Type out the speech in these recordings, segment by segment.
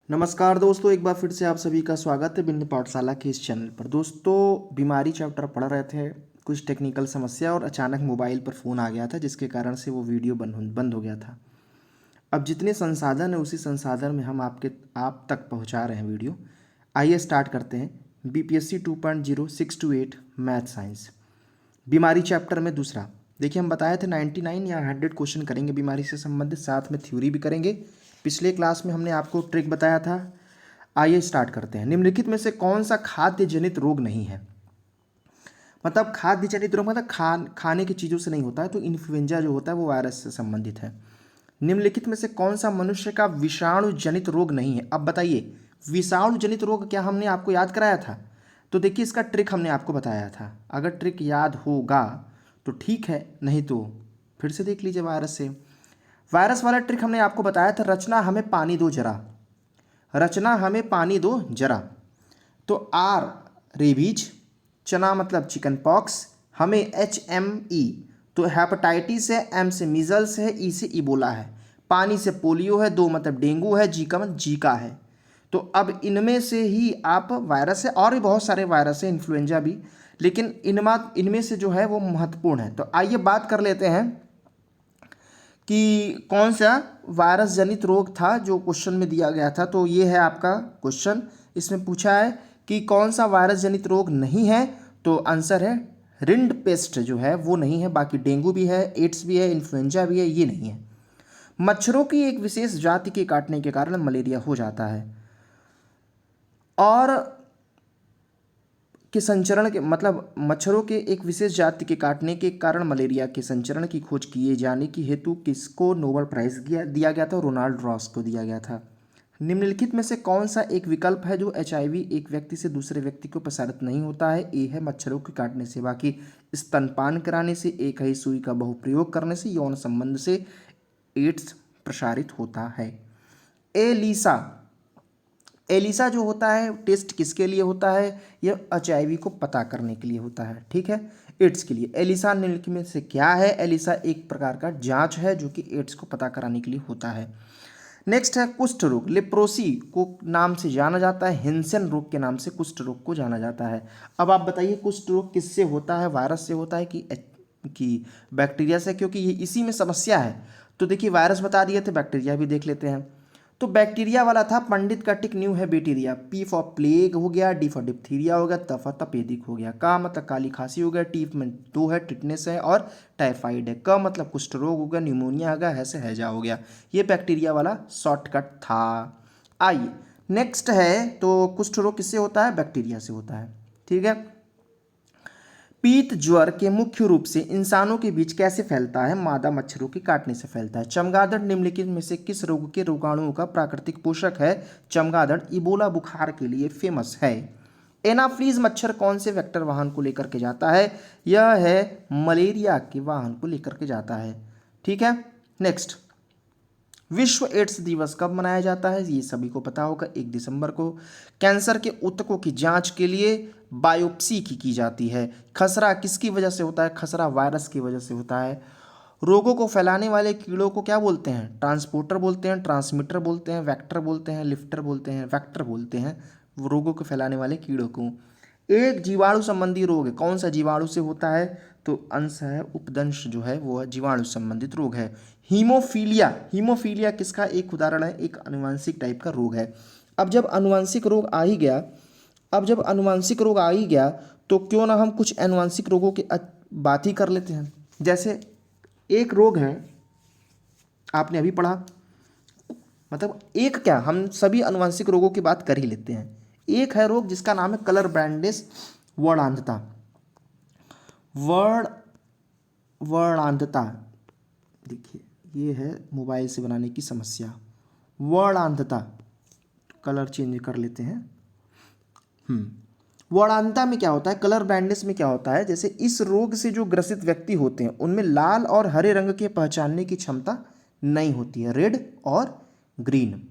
नमस्कार दोस्तों, एक बार फिर से आप सभी का स्वागत है बिंद पाठशाला के इस चैनल पर। दोस्तों, बीमारी चैप्टर पढ़ रहे थे, कुछ टेक्निकल समस्या और अचानक मोबाइल पर फ़ोन आ गया था जिसके कारण से वो वीडियो बंद हो गया था। अब जितने संसाधन है उसी संसाधन में हम आप तक पहुंचा रहे हैं वीडियो। आइए स्टार्ट करते हैं। बीपीएससी 2.0 6 to 8 मैथ साइंस बीमारी चैप्टर में दूसरा। देखिए, हम बताए थे 99 या 100 क्वेश्चन करेंगे बीमारी से संबंधित, साथ में थ्योरी भी करेंगे। पिछले क्लास में हमने आपको ट्रिक बताया था। आइए स्टार्ट करते हैं। निम्नलिखित में से कौन सा खाद्य जनित रोग नहीं है? मतलब खाद्य जनित रोग मतलब खाने की चीज़ों से नहीं होता है, तो इन्फ्लुएंजा जो होता है वो वायरस से संबंधित है। निम्नलिखित में से कौन सा मनुष्य का विषाणु जनित रोग नहीं है? अब बताइए, विषाणु जनित रोग क्या हमने आपको याद कराया था? तो देखिए, इसका ट्रिक हमने आपको बताया था। अगर ट्रिक याद होगा तो ठीक है, नहीं तो फिर से देख लीजिए। वायरस वाला ट्रिक हमने आपको बताया था। रचना हमें पानी दो जरा, रचना हमें पानी दो जरा। तो आर रेबीज, चना मतलब चिकन पॉक्स, हमें HME तो हेपेटाइटिस है, M से मीजल्स है, E से इबोला है, पानी से पोलियो है, 2 मतलब डेंगू है, जी का मतलब जीका है। तो अब इनमें से ही आप वायरस है, और भी बहुत सारे वायरस है, इन्फ्लुएंजा भी, लेकिन इनमें से जो है वो महत्वपूर्ण है। तो आइए बात कर लेते हैं कि कौन सा वायरस जनित रोग था जो क्वेश्चन में दिया गया था। तो ये है आपका क्वेश्चन। इसमें पूछा है कि कौन सा वायरस जनित रोग नहीं है, तो आंसर है रिंड पेस्ट जो है वो नहीं है। बाकी डेंगू भी है, एड्स भी है, इन्फ्लुएंजा भी है, ये नहीं है। मच्छरों की एक विशेष जाति के काटने के कारण मलेरिया हो जाता है, और के संचरण के मतलब मच्छरों के एक विशेष जाति के काटने के कारण मलेरिया के संचरण की खोज किए जाने की हेतु किसको नोबेल प्राइज दिया गया था? रोनाल्ड रॉस को दिया गया था। निम्नलिखित में से कौन सा एक विकल्प है जो HIV एक व्यक्ति से दूसरे व्यक्ति को प्रसारित नहीं होता है? ए है मच्छरों के काटने से, बाकी स्तनपान कराने से, एक है सुई का बहुप्रयोग करने से, यौन संबंध से एड्स प्रसारित होता है। एलिसा एलिसा जो होता है टेस्ट किसके लिए होता है? यह HIV को पता करने के लिए होता है, ठीक है, एड्स के लिए। एलिसा निम्नलिखित में से क्या है? एलिसा एक प्रकार का जांच है जो कि एड्स को पता कराने के लिए होता है। नेक्स्ट है कुष्ठ रोग। लेप्रोसी को नाम से जाना जाता है, हिंसन रोग के नाम से कुष्ठ रोग को जाना जाता है। अब आप बताइए, कुष्ठ रोग किससे होता है? वायरस से होता है कि बैक्टीरिया से? क्योंकि ये इसी में समस्या है। तो देखिए, वायरस बता दिए थे, बैक्टीरिया भी देख लेते हैं। तो बैक्टीरिया वाला था पंडित का टिक न्यू है बैक्टीरिया। P फॉर प्लेग हो गया, D फॉर डिप्थीरिया हो गया, त फॉर तपेदिक हो गया, का मतलब काली खांसी हो गया, T में 2 है टिटनेस है, और टाइफाइड है, क मतलब कुष्ठ रोग हो गया, न्यूमोनिया हो गया, है हैजा हो गया। ये बैक्टीरिया वाला शॉर्टकट था। आइए नेक्स्ट है, तो कुष्ठ रोग किससे होता है? बैक्टीरिया से होता है, ठीक है। पीत ज्वर के मुख्य रूप से इंसानों के बीच कैसे फैलता है? मादा मच्छरों के काटने से फैलता है। चमगादड़ निम्नलिखित में से किस रोग के रोगाणुओं का प्राकृतिक पोषक है? चमगादड़ इबोला बुखार के लिए फेमस है। एनाफ्लीज मच्छर कौन से वेक्टर वाहन को लेकर के जाता है? यह है मलेरिया के वाहन को लेकर के जाता है, ठीक है। नेक्स्ट, विश्व एड्स दिवस कब मनाया जाता है? ये सभी को पता होगा, 1 दिसंबर को। कैंसर के ऊतकों की जांच के लिए बायोप्सी की जाती है। खसरा किसकी वजह से होता है? खसरा वायरस की वजह से होता है। रोगों को फैलाने वाले कीड़ों को क्या बोलते हैं? ट्रांसपोर्टर बोलते हैं, ट्रांसमीटर बोलते हैं, वेक्टर बोलते हैं, लिफ्टर बोलते हैं, वेक्टर बोलते हैं रोगों को फैलाने वाले कीड़ों को। एक जीवाणु संबंधी रोग है, कौन सा जीवाणु से होता है? तो अंश है उपदंश जो है वो जीवाणु संबंधित रोग है। हीमोफीलिया, हीमोफीलिया किसका एक उदाहरण है? एक आनुवंशिक टाइप का रोग है। अब जब आनुवंशिक रोग आ ही गया अब जब आनुवंशिक रोग आ ही गया तो क्यों ना हम कुछ आनुवंशिक रोगों की बात ही कर लेते हैं। जैसे एक रोग है, आपने अभी पढ़ा, मतलब एक क्या, हम सभी आनुवंशिक रोगों की बात कर ही लेते हैं। एक है रोग जिसका नाम है कलर ब्लाइंडनेस, वर्णांधता। वर्ण वर्णांधता, देखिए ये है मोबाइल से बनाने की समस्या। वर्णांधता, कलर चेंज कर लेते हैं। वर्णांधता में क्या होता है? कलर ब्लाइंडनेस में क्या होता है? जैसे इस रोग से जो ग्रसित व्यक्ति होते हैं उनमें लाल और हरे रंग के पहचानने की क्षमता नहीं होती है। रेड और ग्रीन,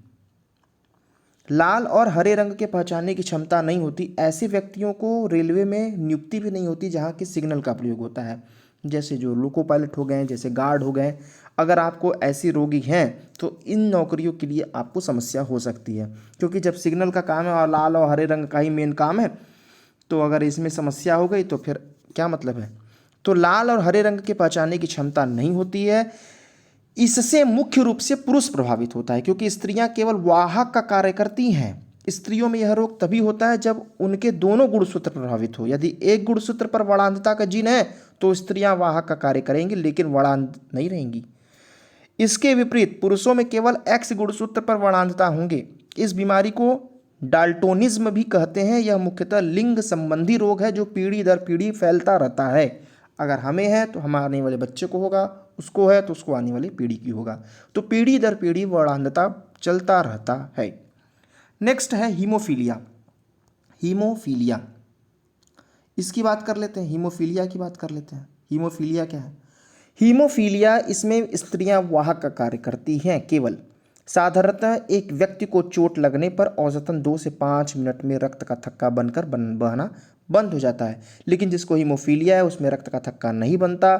लाल और हरे रंग के पहचानने की क्षमता नहीं होती। ऐसे व्यक्तियों को रेलवे में नियुक्ति भी नहीं होती जहाँ के सिग्नल का प्रयोग होता है। जैसे जो लोको पायलट हो गए, जैसे गार्ड हो गए, अगर आपको ऐसी रोगी हैं तो इन नौकरियों के लिए आपको समस्या हो सकती है, क्योंकि जब सिग्नल का काम है और लाल और हरे रंग का ही मेन काम है, तो अगर इसमें समस्या हो गई तो फिर क्या मतलब है। तो लाल और हरे रंग के पहचानने की क्षमता नहीं होती है। इससे मुख्य रूप से पुरुष प्रभावित होता है, क्योंकि स्त्रियां केवल वाहक का कार्य करती हैं। स्त्रियों में यह रोग तभी होता है जब उनके दोनों गुणसूत्र प्रभावित हो। यदि एक गुणसूत्र पर वर्णांधता का जीन है तो स्त्रियां वाहक का कार्य करेंगी लेकिन वर्णांध नहीं रहेंगी। इसके विपरीत पुरुषों में केवल एक्स गुणसूत्र पर वर्णांधता होंगे। इस बीमारी को डाल्टोनिज्म भी कहते हैं। यह मुख्यतः लिंग संबंधी रोग है जो पीढ़ी दर पीढ़ी फैलता रहता है। अगर हमें है तो हमारे आने वाले बच्चे को होगा, उसको है तो उसको आने वाली पीढ़ी की होगा। तो पीढ़ी दर पीढ़ी वर्णांधता चलता रहता है। नेक्स्ट है हीमोफीलिया। हीमोफीलिया इसकी बात कर लेते हैं, हीमोफीलिया की बात कर लेते हैं। हीमोफीलिया क्या है? हीमोफीलिया, इसमें स्त्रियां वाहक का कार्य करती हैं केवल। साधारणतः एक व्यक्ति को चोट लगने पर औसतन 2 से 5 मिनट में रक्त का थक्का बनकर बहना बंद हो जाता है, लेकिन जिसको हीमोफीलिया है उसमें रक्त का थक्का नहीं बनता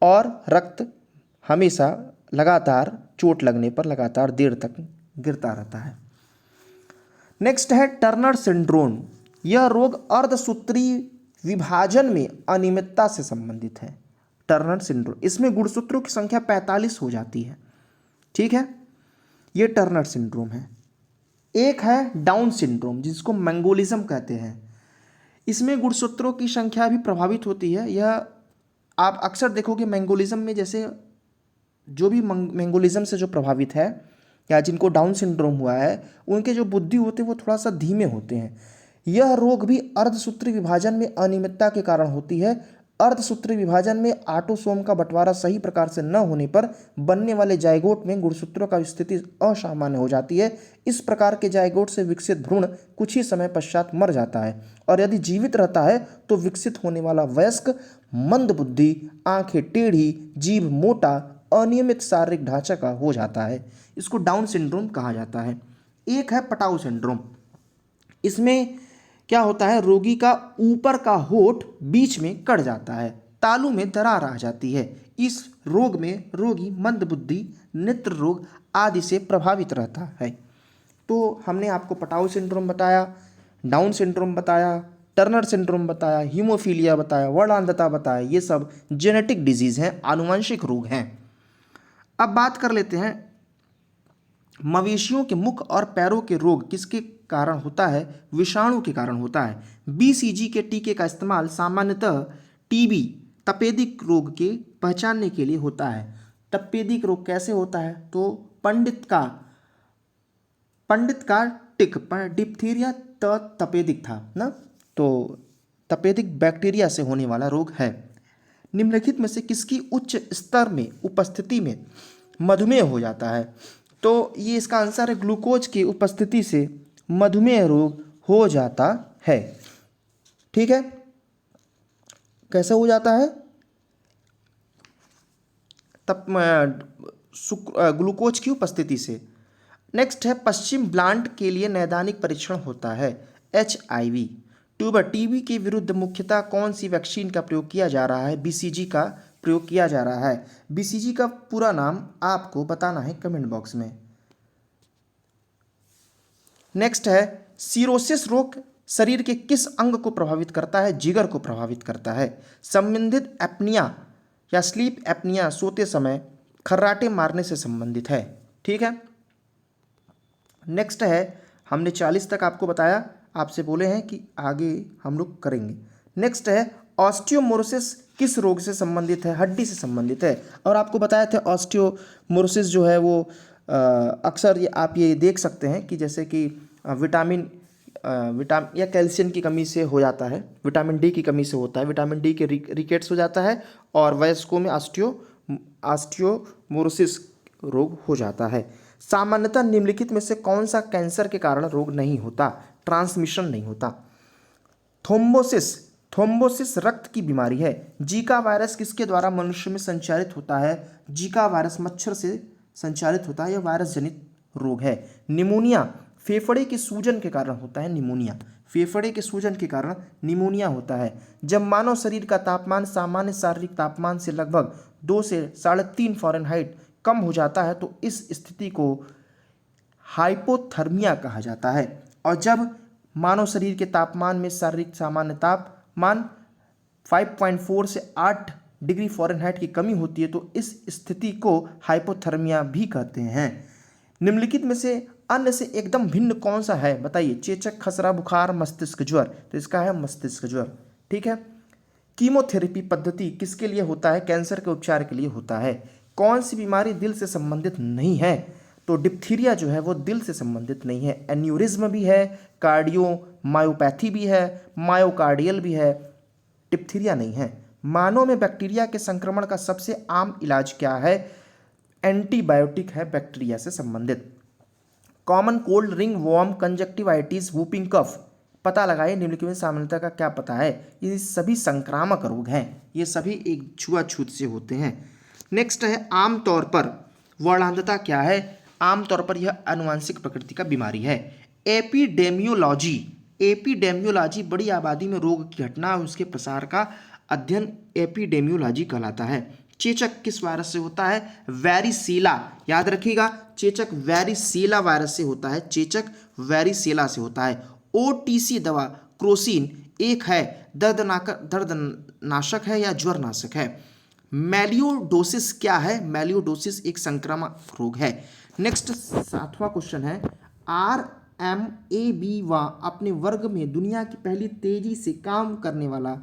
और रक्त हमेशा लगातार चोट लगने पर लगातार देर तक गिरता रहता है। नेक्स्ट है टर्नर सिंड्रोम। यह रोग अर्धसूत्री विभाजन में अनियमितता से संबंधित है। टर्नर सिंड्रोम, इसमें गुणसूत्रों की संख्या 45 हो जाती है। ठीक है, यह टर्नर सिंड्रोम है। एक है डाउन सिंड्रोम जिसको मंगोलिज्म कहते हैं। इसमें गुणसूत्रों की संख्या भी प्रभावित होती है। यह आप अक्सर देखोगे मंगोलिज्म में, जैसे जो भी मंगोलिज्म से जो प्रभावित है या जिनको डाउन सिंड्रोम हुआ है उनके जो बुद्धि होते हैं वो थोड़ा सा धीमे होते हैं। यह रोग भी अर्धसूत्री विभाजन में अनियमितता के कारण होती है। अर्धसूत्री विभाजन में ऑटोसोम का बंटवारा सही प्रकार से न होने पर बनने वाले जाइगोट में गुणसूत्रों का स्थिति असामान्य हो जाती है। इस प्रकार के जाइगोट से विकसित भ्रूण कुछ ही समय पश्चात मर जाता है और यदि जीवित रहता है तो विकसित होने वाला वयस्क मंदबुद्धि, आंखें टेढ़ी, जीभ मोटा, अनियमित शारीरिक ढांचा का हो जाता है। इसको डाउन सिंड्रोम कहा जाता है। एक है पटाऊ सिंड्रोम। इसमें क्या होता है, रोगी का ऊपर का होठ बीच में कट जाता है, तालू में दरार आ जाती है। इस रोग में रोगी मंदबुद्धि, नेत्र रोग आदि से प्रभावित रहता है। तो हमने आपको पटाऊ सिंड्रोम बताया, डाउन सिंड्रोम बताया, टर्नर सिंड्रोम बताया, हीमोफीलिया बताया, वर्णांधता बताया। ये सब जेनेटिक डिजीज हैं, आनुवंशिक रोग हैं। अब बात कर लेते हैं मवेशियों के मुख और पैरों के रोग किसके कारण होता है? विषाणु के कारण होता है। बीसीजी के टीके का इस्तेमाल सामान्यतः टीबी, तपेदिक रोग के पहचानने के लिए होता है। तपेदिक रोग कैसे होता है? तो पंडित का टिक डिप्थीरिया तपेदिक था ना, तो तपेदिक बैक्टीरिया से होने वाला रोग है। निम्नलिखित में से किसकी उच्च स्तर में उपस्थिति में मधुमेह हो जाता है? तो ये इसका आंसर है, ग्लूकोज की उपस्थिति से मधुमेह रोग हो जाता है। ठीक है, कैसे हो जाता है? तब ग्लूकोज की उपस्थिति से। नेक्स्ट है पश्चिम ब्लांट के लिए नैदानिक परीक्षण होता है। HIV, ट्यूबर टीबी के विरुद्ध मुख्यतः कौन सी वैक्सीन का प्रयोग किया जा रहा है? BCG का प्रयोग किया जा रहा है। BCG का पूरा नाम आपको बताना है कमेंट बॉक्स में। नेक्स्ट है सीरोसिस रोग शरीर के किस अंग को प्रभावित करता है? जिगर को प्रभावित करता है। संबंधित एप्निया या स्लीप एप्निया सोते समय खर्राटे मारने से संबंधित है। ठीक है, नेक्स्ट है, हमने 40 तक आपको बताया, आपसे बोले हैं कि आगे हम लोग करेंगे। नेक्स्ट है ऑस्टियोमोरोसिस किस रोग से संबंधित है? हड्डी से संबंधित है। और आपको बताया था ऑस्टियोमोरोसिस जो है वो अक्सर ये आप ये देख सकते हैं कि जैसे कि विटामिन या कैल्शियम की कमी से हो जाता है, विटामिन डी की कमी से होता है, विटामिन डी के रिकेट्स हो जाता है और वयस्कों में ऑस्टियोमोरोसिस रोग हो जाता है। सामान्यतः निम्नलिखित में से कौन सा कैंसर के कारण रोग नहीं होता? ट्रांसमिशन नहीं होता। थ्रोम्बोसिस रक्त की बीमारी है। जीका वायरस किसके द्वारा मनुष्य में संचारित होता है? जीका वायरस मच्छर से संचारित होता है, यह वायरस जनित रोग है। निमोनिया फेफड़े के सूजन के कारण होता है निमोनिया। फेफड़े के सूजन के कारण निमोनिया होता है जब मानव शरीर का तापमान सामान्य शारीरिक तापमान से लगभग 2 से 3.5 फ़ारेनहाइट कम हो जाता है तो इस स्थिति को हाइपोथर्मिया कहा जाता है। और जब मानव शरीर के तापमान में शारीरिक सामान्य तापमान 5.4 से 8 डिग्री फ़ारेनहाइट की कमी होती है तो इस स्थिति को हाइपोथर्मिया भी कहते हैं। निम्नलिखित में से अन्य से एकदम भिन्न कौन सा है बताइए? चेचक, खसरा, बुखार, मस्तिष्क ज्वर। तो इसका है मस्तिष्क ज्वर। ठीक है। कीमोथेरेपी पद्धति किसके लिए होता है? कैंसर के उपचार के लिए होता है। कौन सी बीमारी दिल से संबंधित नहीं है? तो डिप्थीरिया जो है वो दिल से संबंधित नहीं है। एन्यूरिज्म भी है, कार्डियोमायोपैथी भी है, मायोकार्डियल भी है, डिप्थीरिया नहीं है। मानव में बैक्टीरिया के संक्रमण का सबसे आम इलाज क्या है? एंटीबायोटिक है बैक्टीरिया से संबंधित। Common cold, ringworm, conjunctivitis, whooping cough पता लगाइए निम्नलिखित में सामान्यता का क्या पता है? ये सभी संक्रामक रोग हैं, ये सभी एक छुआछूत से होते हैं। नेक्स्ट है आमतौर पर वर्णांधता क्या है? आमतौर पर यह आनुवंशिक प्रकृति का बीमारी है। एपिडेमियोलॉजी, एपिडेमियोलॉजी बड़ी आबादी में रोग की घटना और उसके प्रसार का अध्ययन एपिडेमियोलॉजी कहलाता है। चेचक किस वायरस से होता है? वैरिसेला। याद रखिएगा, चेचक वैरिसेला वायरस से होता है। चेचक वैरिसेला से होता है। ओटीसी दवा क्रोसिन एक है, दर्दनाशक है या ज्वरनाशक है। मेलियोडोसिस क्या है? मेलियोडोसिस एक संक्रामक रोग है। नेक्स्ट 7वां क्वेश्चन है, RMAB अपने वर्ग में दुनिया की पहली तेजी से काम करने वाला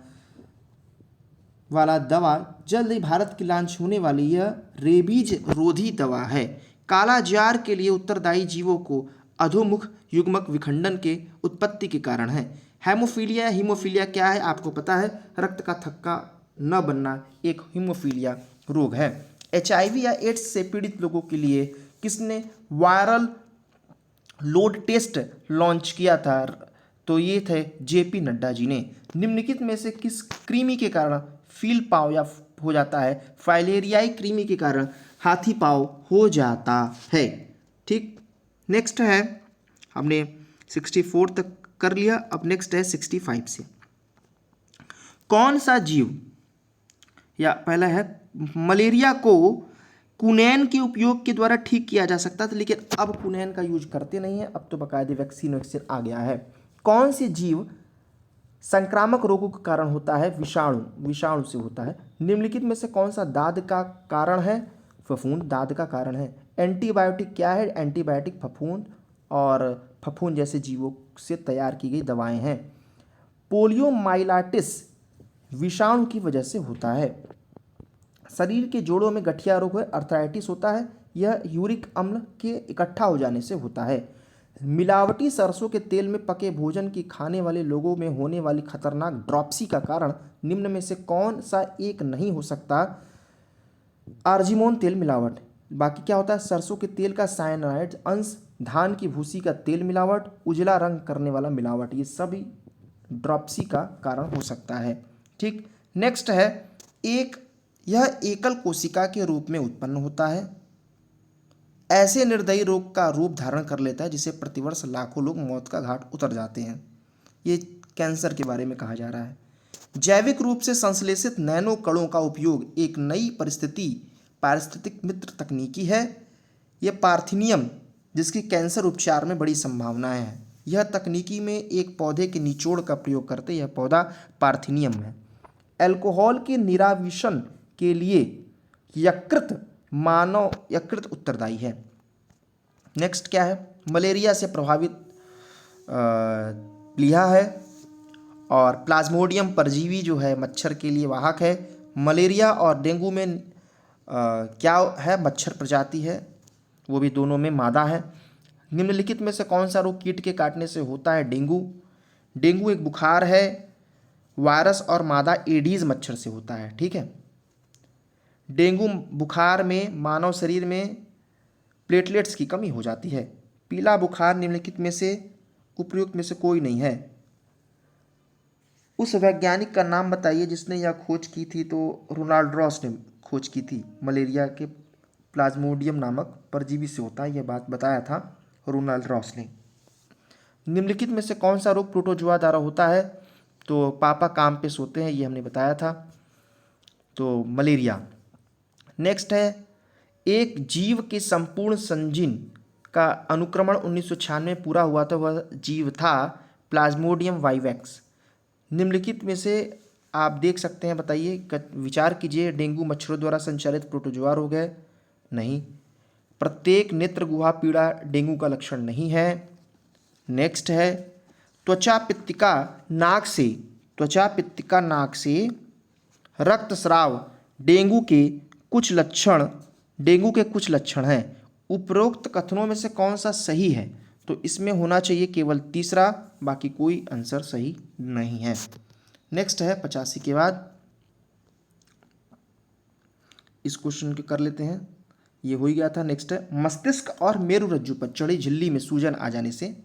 दवा जल्द ही भारत की लॉन्च होने वाली यह रेबीज रोधी दवा है। काला जार के लिए उत्तरदायी जीवों को अधोमुख युग्मक विखंडन के उत्पत्ति के कारण है। हेमोफीलिया, हीमोफीलिया क्या है? आपको पता है, रक्त का थक्का न बनना एक हीमोफीलिया रोग है। HIV या एड्स से पीड़ित लोगों के लिए किसने वायरल लोड टेस्ट लॉन्च किया था? तो ये थे JP नड्डा जी ने। निम्नलिखित में से किस कृमि के कारण फील पाव या हो जाता है? फाइलेरियाई कृमि के कारण हाथी पाव हो जाता है। ठीक। नेक्स्ट है, हमने 64 तक कर लिया, अब नेक्स्ट है 65 से। कौन सा जीव, या पहला है मलेरिया को कुनैन के उपयोग के द्वारा ठीक किया जा सकता था, लेकिन अब कुनैन का यूज करते नहीं है, अब तो बाकायदे वैक्सीन आ गया है। कौन सी जीव संक्रामक रोगों का कारण होता है? विषाणु से होता है। निम्नलिखित में से कौन सा दाद का कारण है? फफूंद दाद का कारण है। एंटीबायोटिक क्या है? एंटीबायोटिक फफूंद और फफूंद जैसे जीवों से तैयार की गई दवाएं हैं। पोलियोमाइलाइटिस विषाणु की वजह से होता है। शरीर के जोड़ों में गठिया रोग है, अर्थराइटिस होता है, यह यूरिक अम्ल के इकट्ठा हो जाने से होता है। मिलावटी सरसों के तेल में पके भोजन की खाने वाले लोगों में होने वाली खतरनाक ड्रॉप्सी का कारण निम्न में से कौन सा एक नहीं हो सकता? आर्जिमोन तेल मिलावट। बाकी क्या होता है? सरसों के तेल का साइनाइड अंश, धान की भूसी का तेल मिलावट, उजला रंग करने वाला मिलावट, ये सभी ड्रॉप्सी का कारण हो सकता है। ठीक। नेक्स्ट है, यह एकल कोशिका के रूप में उत्पन्न होता है, ऐसे निर्दयी रोग का रूप धारण कर लेता है जिसे प्रतिवर्ष लाखों लोग मौत का घाट उतर जाते हैं। ये कैंसर के बारे में कहा जा रहा है। जैविक रूप से संश्लेषित नैनो कणों का उपयोग एक नई पारिस्थितिक मित्र तकनीकी है। यह पार्थिनियम, जिसकी कैंसर उपचार में बड़ी संभावनाएं हैं। यह तकनीकी में एक पौधे के निचोड़ का प्रयोग करते, यह पौधा पार्थिनियम है। अल्कोहल के निराविशन के लिए यकृत उत्तरदायी है। नेक्स्ट क्या है? मलेरिया से प्रभावित प्लीहा है, और प्लाज्मोडियम परजीवी जो है मच्छर के लिए वाहक है। मलेरिया और डेंगू में क्या है? मच्छर प्रजाति है, वो भी दोनों में मादा है। निम्नलिखित में से कौन सा रोग कीट के काटने से होता है? डेंगू एक बुखार है, वायरस और मादा एडीज मच्छर से होता है। ठीक है। डेंगू बुखार में मानव शरीर में प्लेटलेट्स की कमी हो जाती है। पीला बुखार निम्नलिखित में से उपयुक्त में से कोई नहीं है। उस वैज्ञानिक का नाम बताइए जिसने यह खोज की थी? तो रोनाल्ड रॉस ने खोज की थी। मलेरिया के प्लाज्मोडियम नामक परजीवी से होता है, यह बात बताया था रोनाल्ड रॉस ने। निम्नलिखित में से कौन सा रोग प्रोटोजुआ द्वारा होता है? तो पापा काम पे सोते हैं, ये हमने बताया था। तो मलेरिया। नेक्स्ट है, एक जीव के संपूर्ण संजीन का अनुक्रमण 1996 में पूरा हुआ था, वह जीव था प्लाज्मोडियम वाइवेक्स। निम्नलिखित में से आप देख सकते हैं, बताइए, विचार कीजिए। डेंगू मच्छरों द्वारा संचालित प्रोटोजुआ रोग है? नहीं। प्रत्येक नेत्र गुहा पीड़ा डेंगू का लक्षण नहीं है। नेक्स्ट है, त्वचा पित्तिका नाक से रक्तस्राव डेंगू के कुछ लक्षण हैं। उपरोक्त कथनों में से कौन सा सही है? तो इसमें होना चाहिए केवल तीसरा, बाकी कोई आंसर सही नहीं है। नेक्स्ट है 85 के बाद, इस क्वेश्चन के कर लेते हैं, ये हो ही गया था। नेक्स्ट है, मस्तिष्क और मेरुरज्जु पर चढ़ी झिल्ली में सूजन आ जाने से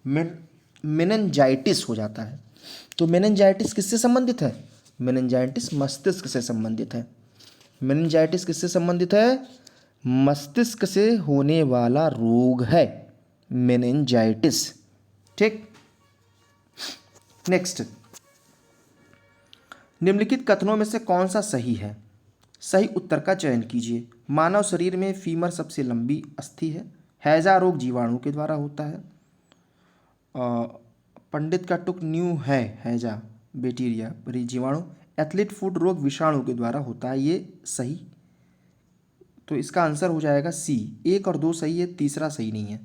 मेनिंजाइटिस हो जाता है। तो मेनिंजाइटिस किससे संबंधित है? मेनिंजाइटिस मस्तिष्क से संबंधित है। मेनिंजाइटिस किससे संबंधित है? मस्तिष्क से होने वाला रोग है मेनिंजाइटिस। ठीक। नेक्स्ट, निम्नलिखित कथनों में से कौन सा सही है? सही उत्तर का चयन कीजिए। मानव शरीर में फीमर सबसे लंबी अस्थि है। हैजा रोग जीवाणु के द्वारा होता है। पंडित का टुक न्यू है हैजा बैक्टीरिया जीवाणु। एथलीट फुट रोग विषाणु के द्वारा होता है, ये सही। तो इसका आंसर हो जाएगा सी। 1 और 2 सही है, तीसरा सही नहीं है।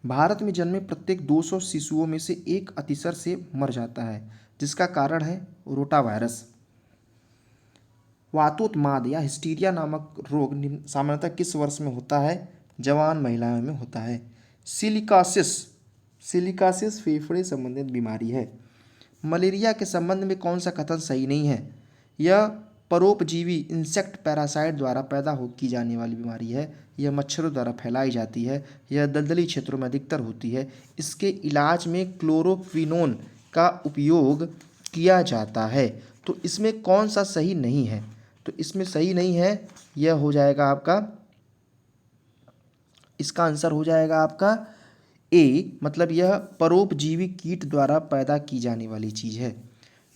भारत में जन्मे प्रत्येक 200 शिशुओं में से एक अतिसार से मर जाता है, जिसका कारण है रोटा वायरस। वातोत्माद या हिस्टीरिया नामक रोग सामान्यतः किस वर्ष में होता है? जवान महिलाओं में होता है। सिलिकासिस फेफड़े संबंधित बीमारी है। मलेरिया के संबंध में कौन सा कथन सही नहीं है? यह परोपजीवी इंसेक्ट पैरासाइट द्वारा पैदा की जाने वाली बीमारी है। यह मच्छरों द्वारा फैलाई जाती है। यह दलदली क्षेत्रों में अधिकतर होती है। इसके इलाज में क्लोरोक्विनोन का उपयोग किया जाता है। तो इसमें कौन सा सही नहीं है? तो इसमें सही नहीं है, यह हो जाएगा आपका, इसका आंसर हो जाएगा आपका ए, मतलब यह परोपजीवी कीट द्वारा पैदा की जाने वाली चीज है।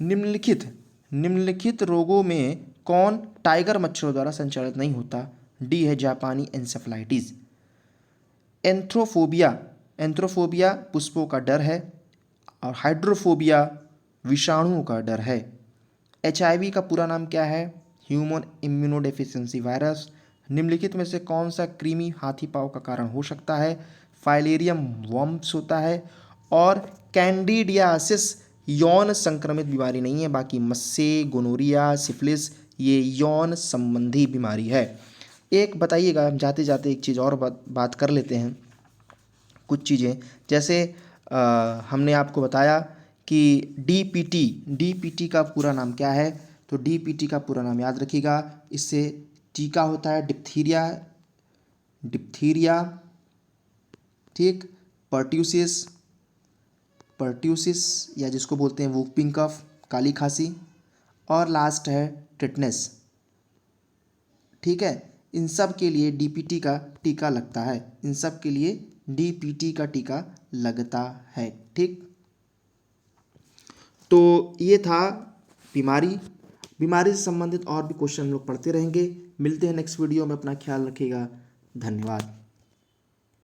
निम्नलिखित रोगों में कौन टाइगर मच्छरों द्वारा संचालित नहीं होता? डी है जापानी एन्सेफलाइटिस। एंथ्रोफोबिया पुष्पों का डर है, और हाइड्रोफोबिया विषाणुओं का डर है। HIV का पूरा नाम क्या है? Human immunodeficiency virus. निम्नलिखित में से कौन सा कृमि हाथी पाँव का कारण हो सकता है? फाइलेरियम वर्म्स होता है। और कैंडिडियासिस यौन संक्रमित बीमारी नहीं है, बाकी मस्से, गोनोरिया, सिफिलिस ये यौन संबंधी बीमारी है। एक बताइएगा, हम जाते जाते एक चीज़ और बात कर लेते हैं। कुछ चीज़ें जैसे हमने आपको बताया कि DPT का पूरा नाम क्या है? तो DPT का पूरा नाम याद रखिएगा। इससे टीका होता है डिप्थीरिया, ठीक, पर्ट्यूसिस या जिसको बोलते हैं वूपिंग कफ, काली खांसी, और लास्ट है टिटनेस। ठीक है, इन सब के लिए DPT का टीका लगता है। इन सब के लिए DPT का टीका लगता है। ठीक, तो ये था बीमारी से संबंधित और भी क्वेश्चन हम लोग पढ़ते रहेंगे। मिलते हैं नेक्स्ट वीडियो में, अपना ख्याल रखिएगा। धन्यवाद।